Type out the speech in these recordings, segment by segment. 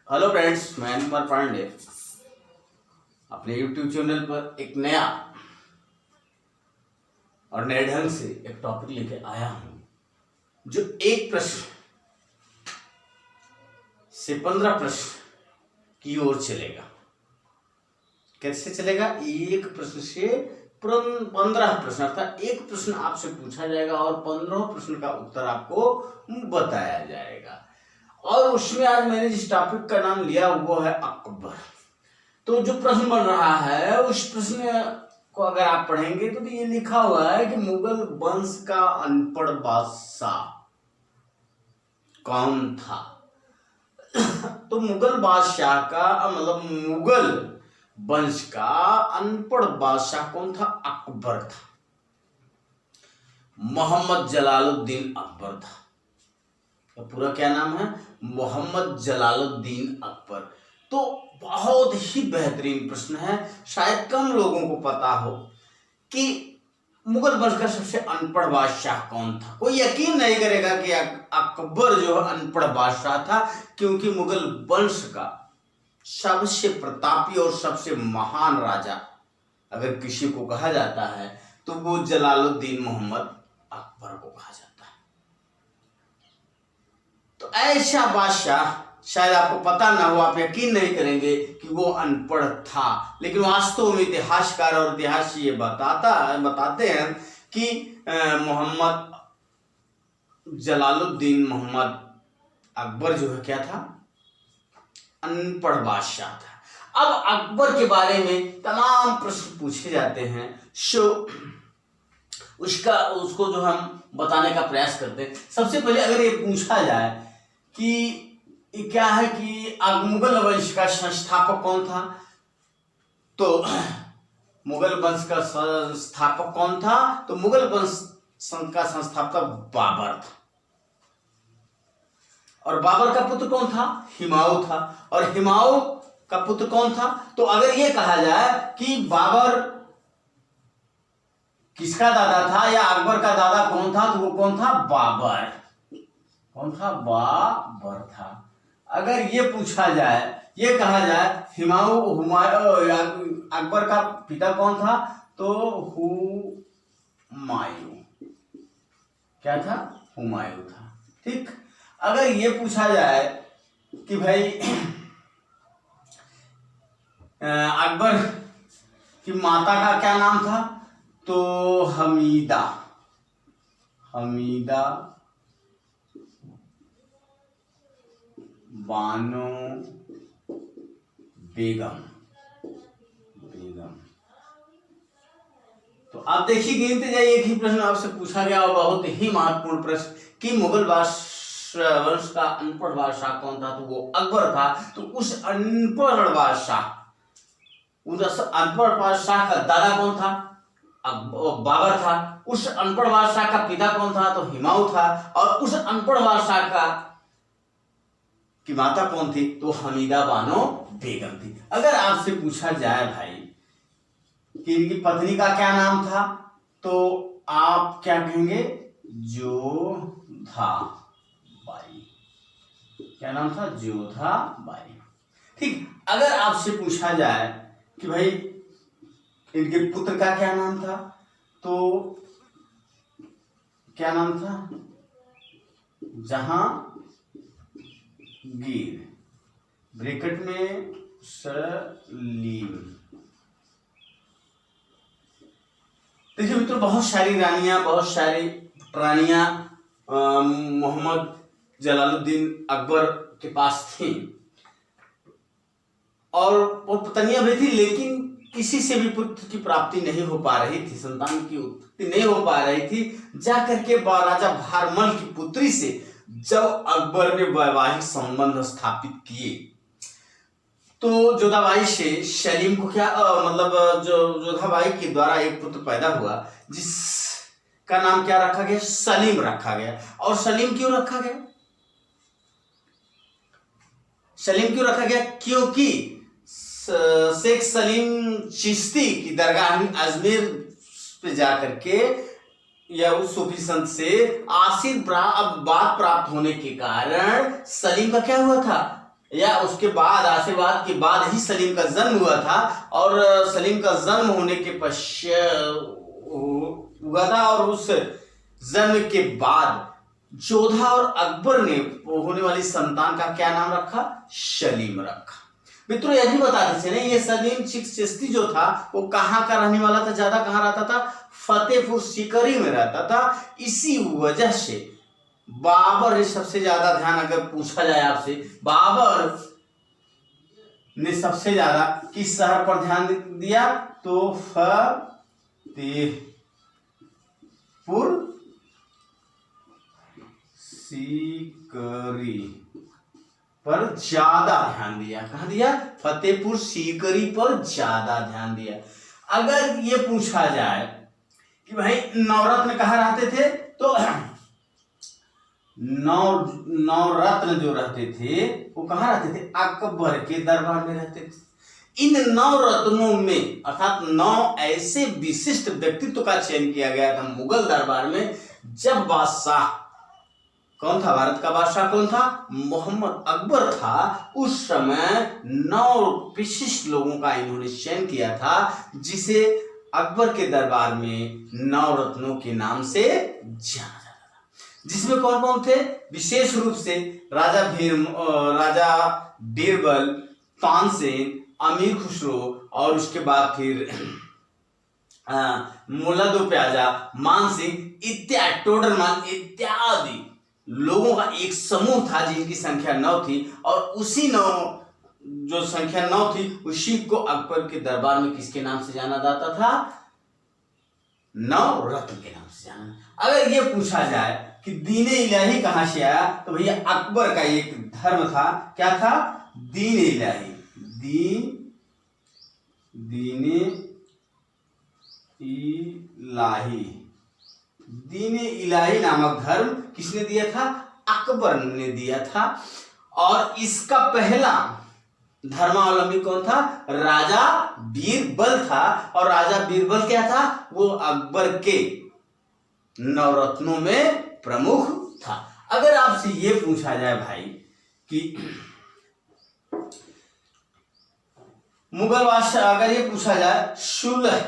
Hello friends, मैं अनिल पांडे अपने YouTube channel पर एक नया और नए ढंग से एक टॉपिक लेके आया हूं जो एक प्रश्न से 15 प्रश्न की ओर चलेगा। कैसे चलेगा? एक प्रश्न से 15 प्रश्न, अर्थात एक प्रश्न आपसे पूछा जाएगा और 15 प्रश्न का उत्तर आपको बताया जाएगा। और उसमें आज मैंने जिस टॉपिक का नाम लिया वो है अकबर। तो जो प्रश्न बन रहा है उस प्रश्न को अगर आप पढ़ेंगे तो ये लिखा हुआ है कि मुगल वंश का अनपढ़ बादशाह कौन था। तो मुगल बादशाह का मतलब मुगल वंश का अनपढ़ बादशाह कौन था? अकबर था। मोहम्मद जलालुद्दीन अकबर था। तो पूरा क्या नाम है? मोहम्मद जलालुद्दीन अकबर। तो बहुत ही बेहतरीन प्रश्न है। शायद कम लोगों को पता हो कि मुगल वंश का सबसे अनपढ़ बादशाह कौन था। कोई यकीन नहीं करेगा कि अकबर जो अनपढ़ बादशाह था, क्योंकि मुगल वंश का सबसे प्रतापी और सबसे महान राजा अगर किसी को कहा जाता है तो वो जलालुद्दीन मोहम्मद अकबर को कहा जाता है। तो ऐसा बादशाह शायद आपको पता ना हो, आप यकीन नहीं करेंगे कि वो अनपढ़ था, लेकिन वास्तव में इतिहासकार और इतिहास ये बताते हैं कि मोहम्मद जलालुद्दीन मोहम्मद अकबर जो है क्या था? अनपढ़ बादशाह था। अब अकबर के बारे में तमाम प्रश्न पूछे जाते हैं, उसको जो हम बताने का प्रयास करते हैं। सबसे पहले अगर ये पूछा जाए कि क्या है कि मुगल वंश का संस्थापक कौन था, तो मुगल वंश का संस्थापक कौन था? तो मुगल वंश का संस्थापक बाबर था। और बाबर का पुत्र कौन था? हुमायूं था। और हुमायूं का पुत्र कौन था? तो अगर ये कहा जाए कि बाबर किसका दादा था या अकबर का दादा कौन था, तो वो कौन था? बाबर। कौन था? बाबर था। अगर ये पूछा जाए, ये कहा जाए अकबर का पिता कौन था, तो हुमायूं। क्या था? हुमायूं था। ठीक। अगर ये पूछा जाए कि भाई अकबर की माता का क्या नाम था, तो हमीदा बानो बेगम। तो आप देखिए, गिनते जाइए। एक ही प्रश्न आपसे पूछा गया और बहुत ही महत्वपूर्ण प्रश्न कि मुगल वंश का अनपढ़ बादशाह कौन था, तो वो अकबर था। तो उस अनपढ़ बादशाह का दादा कौन था? बाबर था। उस अनपढ़ बादशाह का पिता कौन था? तो हुमायूं था। और उस अनपढ़ बादशाह की माता कौन थी? तो हमीदा बानो बेगम थी। अगर आपसे पूछा जाए भाई कि इनकी पत्नी का क्या नाम था, तो आप क्या कहेंगे? जोधाबाई। क्या नाम था? जोधाबाई। ठीक। अगर आपसे पूछा जाए कि भाई इनके पुत्र का क्या नाम था, तो क्या नाम था? जहांगीर। ब्रैकेट में सलीम। देखिए मित्रों, बहुत सारी रानियां, बहुत सारी रानियां मोहम्मद जलालुद्दीन अकबर के पास थी और वो पत्नियां भी थी, लेकिन किसी से भी पुत्र की प्राप्ति नहीं हो पा रही थी, संतान की उत्पत्ति नहीं हो पा रही थी। जाकर के राजा भारमल की पुत्री से जब अकबर ने वैवाहिक संबंध स्थापित किए, तो जोधाबाई से सलीम को क्या जोधाबाई के द्वारा एक पुत्र पैदा हुआ जिसका नाम क्या रखा गया? सलीम रखा गया। और सलीम क्यों रखा गया? सलीम क्यों रखा गया? क्योंकि शेख सलीम चिश्ती की दरगाह अजमेर पे जाकर के या उस सूफी संत से आशीर्वाद प्राप्त होने के कारण सलीम का क्या हुआ था? या उसके बाद आशीर्वाद के बाद ही सलीम का जन्म हुआ था, और सलीम का जन्म होने के पश्चात हुआ था, और उस जन्म के बाद जोधा और अकबर ने होने वाली संतान का क्या नाम रखा? सलीम रखा। मित्रों यह भी बताते चले, ये सलीम चिश्ती जो था वो कहाँ का रहने वाला था? ज्यादा कहाँ रहता था? फतेहपुर सीकरी में रहता था। इसी वजह से बाबर ने सबसे ज्यादा ध्यान, अगर पूछा जाए आपसे, बाबर ने सबसे ज्यादा किस शहर पर ध्यान दिया? तो फतेहपुर सीकरी पर ज्यादा ध्यान दिया। कहाँ दिया? फतेहपुर सीकरी पर ज्यादा ध्यान दिया। अगर ये पूछा जाए कि भाई नवरत्न कहाँ रहते थे, तो नवरत्न जो रहते थे वो कहाँ रहते थे? अकबर के दरबार में रहते थे। इन नवरत्नों में अर्थात 9 ऐसे विशिष्ट व्यक्तित्व का चयन किया गया था मुगल दरबार में, जब बादशाह कौन था? भारत का बादशाह कौन था? मोहम्मद अकबर था। उस समय 9 विशिष्ट लोगों का इन्होंने चयन किया था, जिसे अकबर के दरबार में नवरत्नों के नाम से जाना जाता था। जिसमें कौन कौन थे? विशेष रूप से राजा बीरबल, तानसेन, अमीर खुसरो, और उसके बाद फिर मुल्ला दो प्याजा, मान सिंह इत्यादि, टोडरमल इत्यादि लोगों का एक समूह था जिनकी संख्या 9 थी। और उसी 9 जो संख्या 9 थी उसी को अकबर के दरबार में किसके नाम से जाना जाता था? नवरत्न के नाम से जाना। अगर ये पूछा जाए कि दीन इलाही कहां से आया, तो भैया अकबर का एक धर्म था। क्या था? दीन इलाही। दीन इलाही, दीन इलाही नामक धर्म किसने दिया था? अकबर ने दिया था। और इसका पहला धर्मावलंबी कौन था? राजा बीरबल था। और राजा बीरबल क्या था? वो अकबर के नवरत्नों में प्रमुख था। अगर आपसे ये पूछा जाए भाई कि मुगल बादशाह, अगर ये पूछा जाए सुलह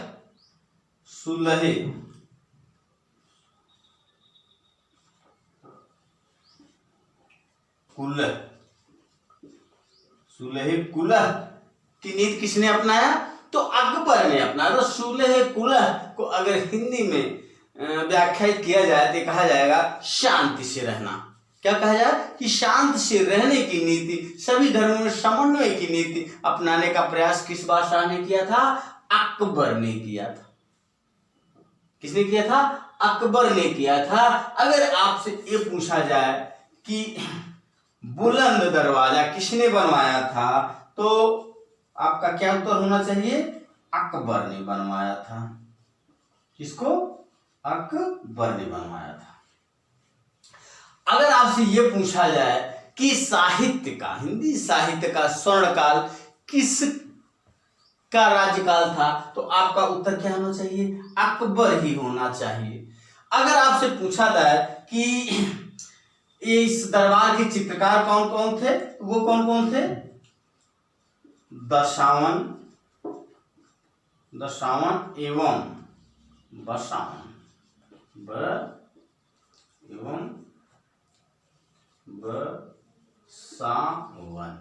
कुलह की नीति किसने अपनाया? तो अकबर ने अपनाया। तो सुलह कुलह को अगर हिंदी में व्याख्यायित किया जाए तो कहा जाएगा शांति से रहना। क्या कहा जाए? कि शांत से रहने की नीति, सभी धर्मों में समन्वय की नीति अपनाने का प्रयास किस बादशाह ने किया था? अकबर ने किया था। किसने किया था? अकबर ने किया था। अगर आपसे ये पूछा जाए कि बुलंद दरवाजा किसने बनवाया था, तो आपका क्या उत्तर होना चाहिए? अकबर ने बनवाया था। किसको? अकबर ने बनवाया था। अगर आपसे ये पूछा जाए कि साहित्य का, हिंदी साहित्य का स्वर्णकाल किस का राज्यकाल था, तो आपका उत्तर क्या होना चाहिए? अकबर ही होना चाहिए। अगर आपसे पूछा जाए कि इस दरबार के चित्रकार कौन कौन थे, वो कौन कौन थे? दशावन एवं बसावन, एवं बसावन।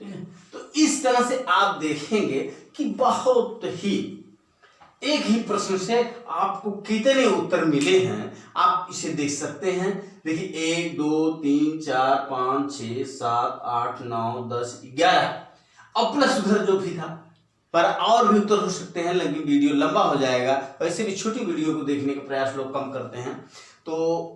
ठीक है। तो इस तरह से आप देखेंगे कि बहुत ही एक ही प्रश्न से आपको कितने उत्तर मिले हैं, आप इसे देख सकते हैं। देखिए 1 2 3 4 5 6 7 8 9 10 11 और प्लस उधर जो भी था, पर और भी उत्तर हो सकते हैं, लेकिन वीडियो लंबा हो जाएगा। वैसे भी छोटी वीडियो को देखने का प्रयास लोग कम करते हैं, तो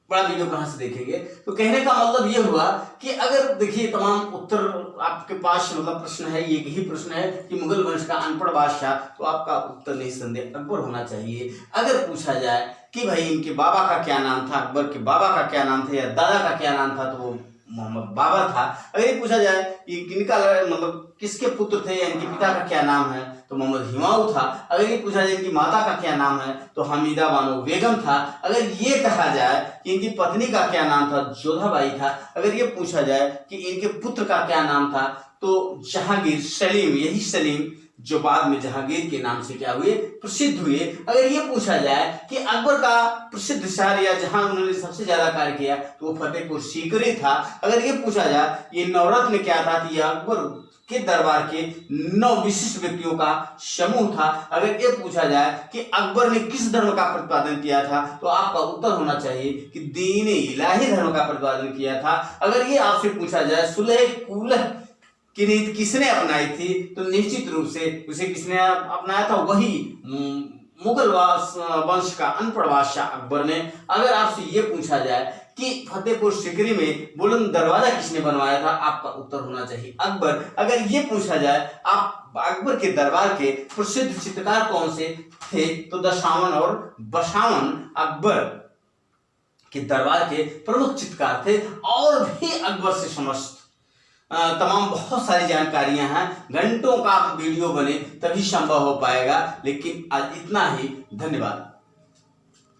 बड़ा वीडियो कहां से देखेंगे। तो कहने का मतलब ये हुआ कि अगर देखिए तमाम उत्तर आपके पास, मतलब प्रश्न है, एक ही प्रश्न है कि मुगल वंश का अनपढ़ बादशाह, तो आपका उत्तर निसंदेह अकबर होना चाहिए। अगर पूछा जाए कि भाई इनके बाबा का क्या नाम था, अकबर के बाबा का क्या नाम था या दादा का क्या नाम था, तो वो मोहम्मद बाबर था। अगर ये पूछा जाए कि किनका मतलब किसके पुत्र थे या इनके पिता का क्या नाम है, तो मोहम्मद हुमायूं था। अगर ये पूछा जाए इनकी माता का क्या नाम है, तो हमीदा बानो बेगम था। अगर ये कहा जाए कि इनकी पत्नी का क्या नाम था, जोधाबाई था। अगर ये पूछा जाए कि इनके पुत्र का क्या नाम था, तो जहांगीर, सलीम, यही सलीम जो बाद में जहांगीर के नाम से क्या हुए, प्रसिद्ध हुए। अगर ये पूछा जाए कि अकबर का प्रसिद्ध शहर या जहां उन्होंने सबसे ज्यादा कार्य किया, तो वो फतेहपुर सीकरी था। अगर ये पूछा जाए ये नवरत्न क्या था, तो यह अकबर के दरबार के 9 विशिष्ट व्यक्तियों का समूह था। अगर ये पूछा जाए कि अकबर ने किस धर्म का प्रतिपादन किया था, तो आपका उत्तर होना चाहिए कि दीन इलाही धर्म का प्रतिपादन किया था। अगर ये आपसे पूछा जाए सुलह कुलह की नीति किसने अपनाई थी, तो निश्चित रूप से उसे किसने अपनाया था, वही मुगल वंश का अनपढ़ बादशाह अकबर ने। अगर आपसे ये पूछा जाए कि फतेहपुर सीकरी में बुलंद दरवाजा किसने बनवाया था, आपका उत्तर होना चाहिए अकबर। अगर ये पूछा जाए आप अकबर के दरबार के प्रसिद्ध चित्रकार कौन से थे, तो दशावन और बशावन अकबर के दरबार के प्रमुख चित्रकार थे। और भी अकबर से समस्त तमाम बहुत सारी जानकारियां हैं, घंटों का वीडियो बने तभी संभव हो पाएगा, लेकिन आज इतना ही। धन्यवाद।